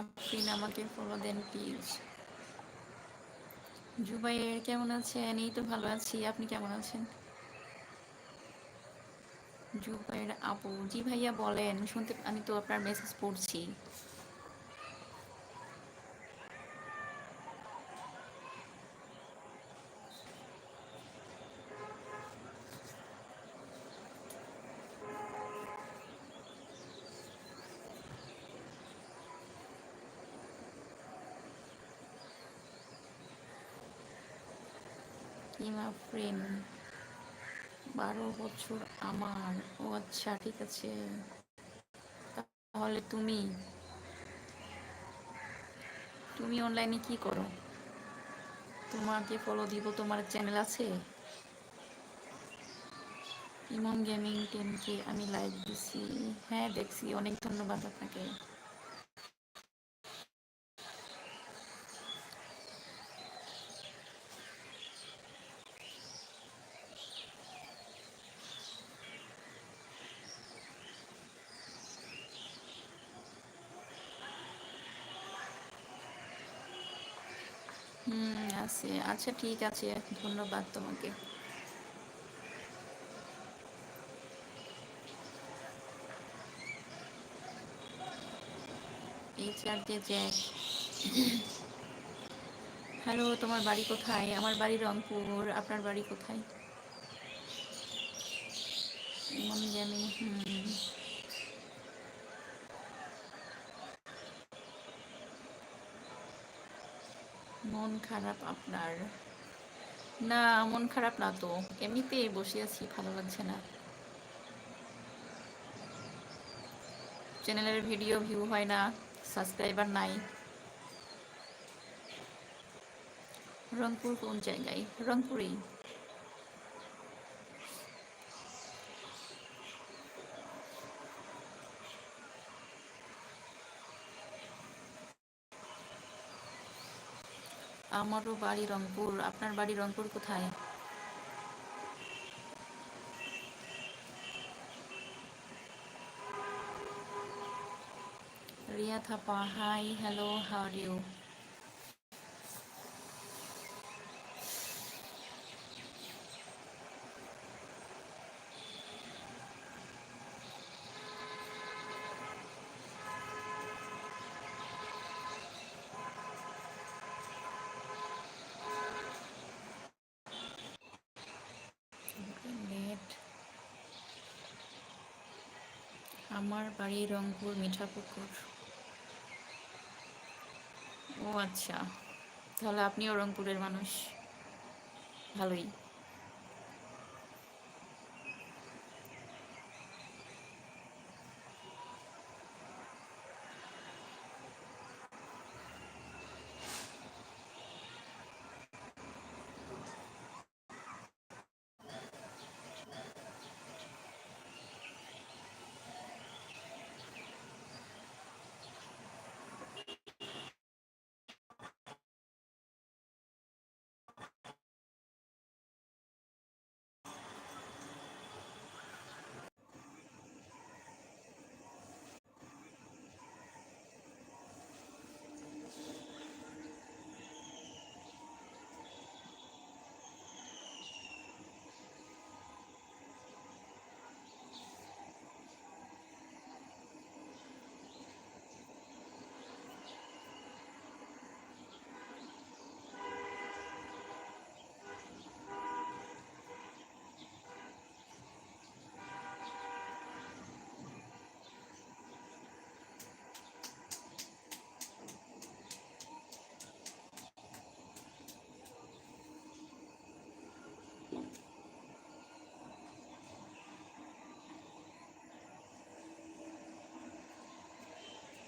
আফরিন আমাকে follow then please. Jubair কেমন আছেন? এই তো ভালো আছি, আপনি কেমন আছেন? জুবাইর আপু, জি ভাইয়া বলেন, শুনতে আমি তো আপনার মেসেজ পড়ছি। কিম আফরিন 12 বছর আমার। ও আচ্ছা, ঠিক আছে। তাহলে তুমি তুমি অনলাইনে কি করো? তোমাকে ফলো দিব, তোমার চ্যানেল আছে? ইমন গেমিং 10K আমি লাইক দিছি। হ্যাঁ দেখছি, অনেক ধন্যবাদ আপনাকে। আছে, আচ্ছা ঠিক আছে, ধন্যবাদ তোমাকে। এইচআরজে জ্যাক, হ্যালো, তোমার বাড়ি কোথায়? আমার বাড়ি রংপুর, আপনার বাড়ি কোথায়? ইমন গেমিং, মন খারাপ আপনার? না, মন খারাপ না তো, এমনিতেই বসে আছি, ভালো লাগছে না। চ্যানেলের ভিডিও ভিউ হয় না, সাবস্ক্রাইবার নাই। রংপুর কোন জায়গায়? রংপুরেই। আমারও বাড়ি রংপুর, আপনার বাড়ি রংপুর কোথায়? Riya Thapa, hi hello, how are you? নেট, আমার বাড়ি রংপুর মিঠাপুকুর। ও আচ্ছা, তাহলে আপনিও রংপুরের মানুষ, ভালোই।